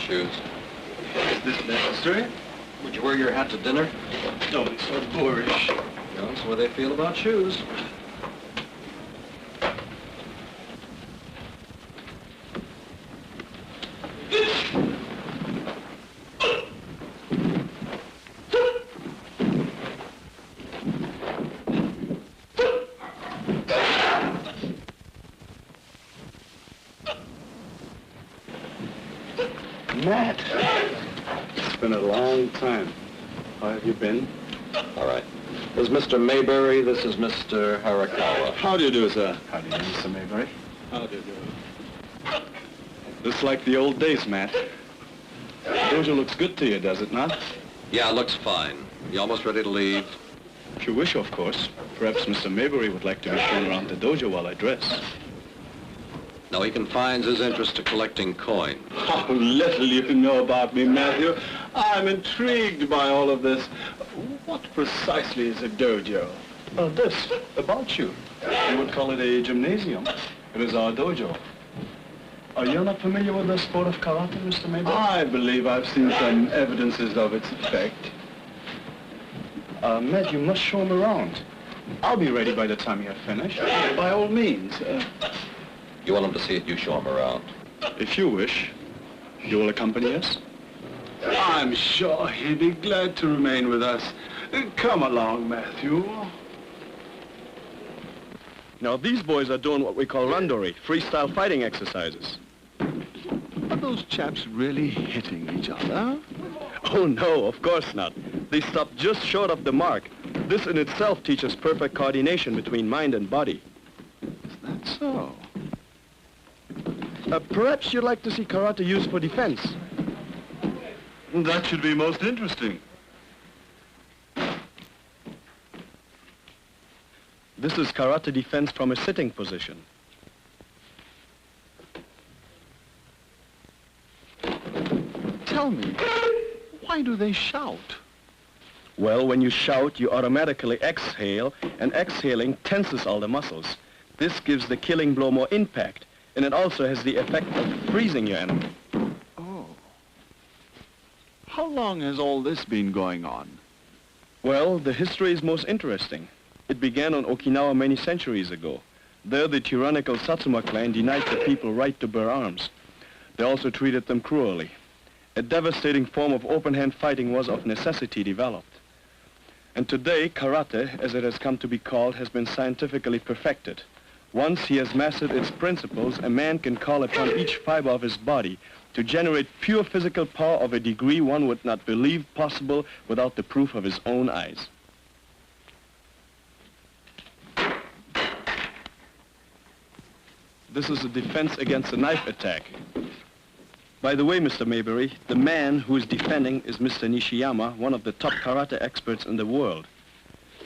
shoes. Is this necessary? Would you wear your hat to dinner? Don't be so boorish. That's the way they feel about shoes. Matt, it's been a long time. How have you been? All right. This is Mr. Mayberry. This is Mr. Harakawa. How do you do, sir? How do you do, Mr. Mayberry? How do you do? Looks like the old days, Matt. The dojo looks good to you, does it not? Yeah, it looks fine. You almost ready to leave? If you wish, of course. Perhaps Mr. Mayberry would like to be shown around the dojo while I dress. No, he confines his interest to collecting coin. How little you know about me, Matthew. I'm intrigued by all of this. What precisely is a dojo? This, about you. You would call it a gymnasium. It is our dojo. Are you not familiar with the sport of karate, Mr. Mayberry? I believe I've seen some evidences of its effect. Matt, you must show him around. I'll be ready by the time you're finished. By all means. You want him to see it, you show him around. If you wish, you will accompany us? I'm sure he'd be glad to remain with us. Come along, Matthew. Now, these boys are doing what we call randori, freestyle fighting exercises. Are those chaps really hitting each other? Oh, no, of course not. They stop just short of the mark. This in itself teaches perfect coordination between mind and body. Is that so? Perhaps you'd like to see karate used for defense. That should be most interesting. This is karate defense from a sitting position. Tell me, why do they shout? Well, when you shout, you automatically exhale, and exhaling tenses all the muscles. This gives the killing blow more impact, and it also has the effect of freezing your enemy. Oh. How long has all this been going on? Well, the history is most interesting. It began on Okinawa many centuries ago. There, the tyrannical Satsuma clan denied the people right to bear arms. They also treated them cruelly. A devastating form of open-hand fighting was of necessity developed. And today, karate, as it has come to be called, has been scientifically perfected. Once he has mastered its principles, a man can call upon each fiber of his body to generate pure physical power of a degree one would not believe possible without the proof of his own eyes. This is a defense against a knife attack. By the way, Mr. Mayberry, the man who is defending is Mr. Nishiyama, one of the top karate experts in the world.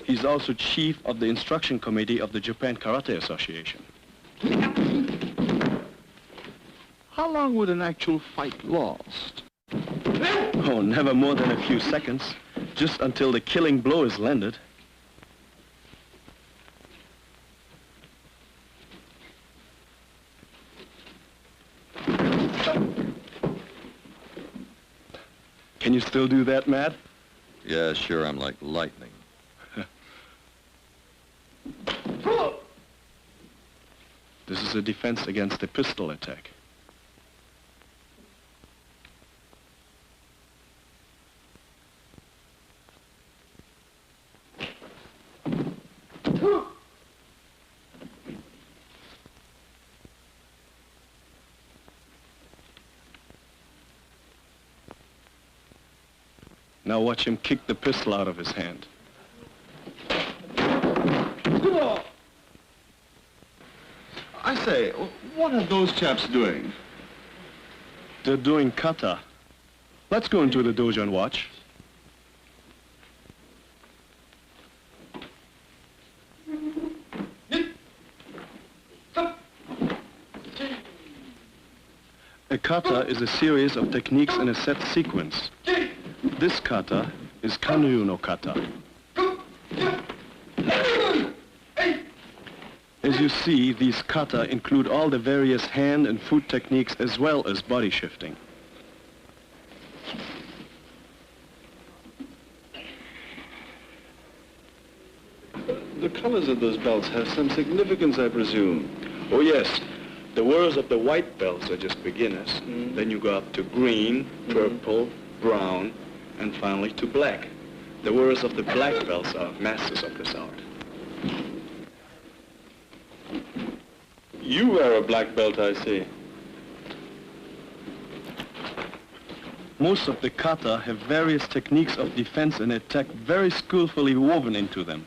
He's also chief of the instruction committee of the Japan Karate Association. How long would an actual fight last? Oh, never more than a few seconds, just until the killing blow is landed. Can you still do that, Matt? Yeah, sure, I'm like lightning. This is a defense against a pistol attack. Now watch him kick the pistol out of his hand. I say, what are those chaps doing? They're doing kata. Let's go into the dojo and watch. A kata is a series of techniques in a set sequence. This kata is Kanryu no kata. As you see, these kata include all the various hand and foot techniques as well as body shifting. colors of those belts have some significance, I presume. Oh, yes. The wearers of the white belts are just beginners. Then you go up to green, purple, brown, and finally to black. The wearers of the black belts are masters of this art. You wear a black belt, I see. Most of the kata have various techniques of defense and attack very skillfully woven into them.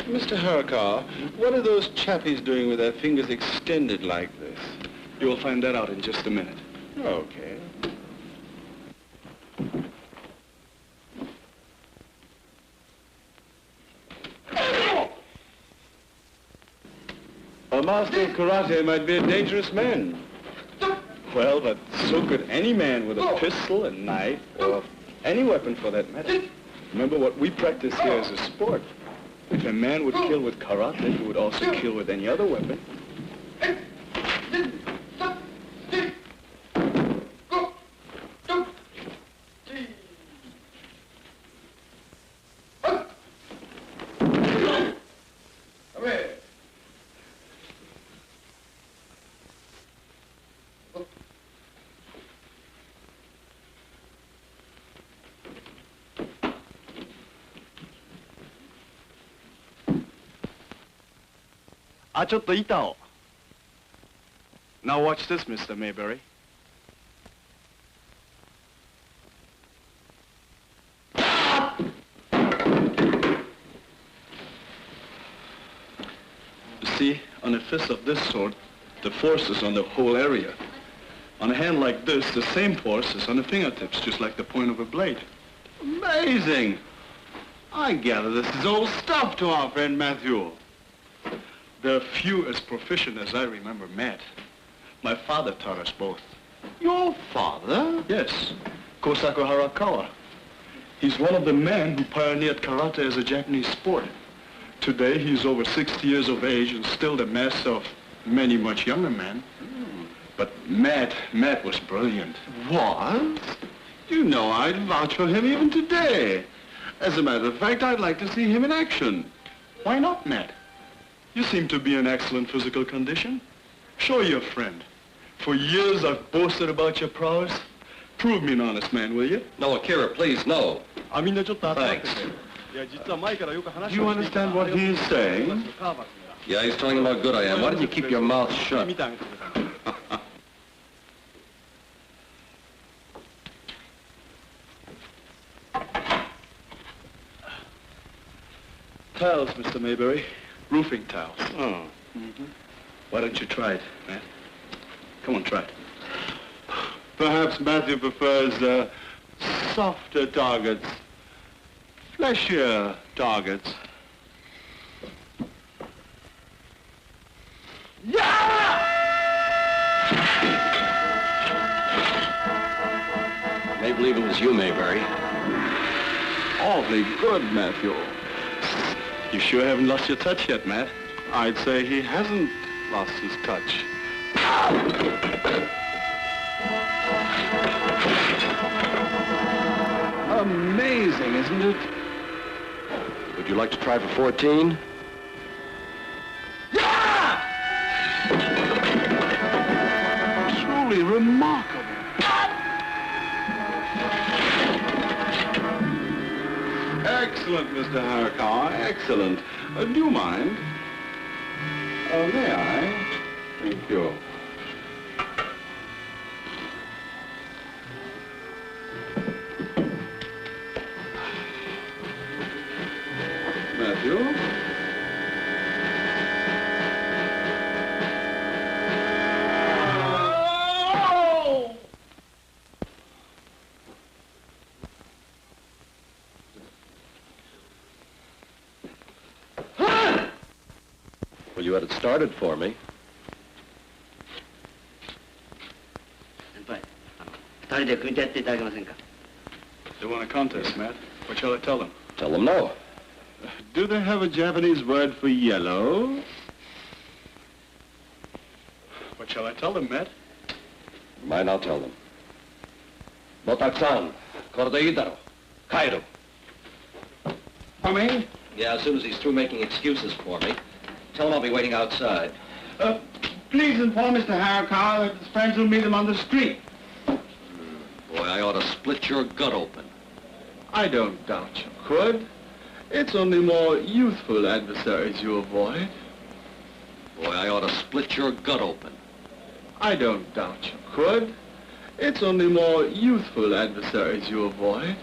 Mr. Harakawa, what are those chappies doing with their fingers extended like this? You will find that out in just a minute. Okay. A master of karate might be a dangerous man. Well, but so could any man with a pistol, a knife, or any weapon for that matter. Remember, what we practice here is a sport. If a man would kill with karate, he would also kill with any other weapon. Now watch this, Mr. Mayberry. You see, on a fist of this sort, the force is on the whole area. On a hand like this, the same force is on the fingertips, just like the point of a blade. Amazing. I gather this is old stuff to our friend Matthew. There are few as proficient as I remember Matt. My father taught us both. Your father? Yes, Kosaku Harakawa. He's one of the men who pioneered karate as a Japanese sport. Today, he's over 60 years of age and still the master of many much younger men. But Matt was brilliant. What? You know, I'd vouch for him even today. As a matter of fact, I'd like to see him in action. Why not, Matt? You seem to be in excellent physical condition. Show your friend. For years, I've boasted about your prowess. Prove me an honest man, will you? No, Akira, please, no. Thanks. Do you understand what he's saying? Yeah, he's telling him how good I am. Why don't you keep your mouth shut? Tiles, Mr. Mayberry. Roofing tiles. Oh. Why don't you try it, Matt? Come on, try it. Perhaps Matthew prefers softer targets, fleshier targets. May believe it was you, Mayberry. Awfully good, Matthew. You sure haven't lost your touch yet, Matt? I'd say he hasn't lost his touch. Amazing, isn't it? Would you like to try for 14? Truly remarkable. Excellent, Mr. Harakawa, excellent. Do you mind? May I? Thank you. Matthew? Well, you had it started for me. They want a contest, Matt. What shall I tell them? Tell them no. Do they have a Japanese word for yellow? What shall I tell them, Matt? Mind, I'll tell them. Botak-san, kore de ii daro. Hide him. For me? Yeah, as soon as he's through making excuses for me. Tell him I'll be waiting outside. Please inform Mr. Harakawa that his friends will meet him on the street. Boy, I ought to split your gut open. I don't doubt you could. It's only more youthful adversaries you avoid. Boy, I ought to split your gut open. I don't doubt you could. It's only more youthful adversaries you avoid.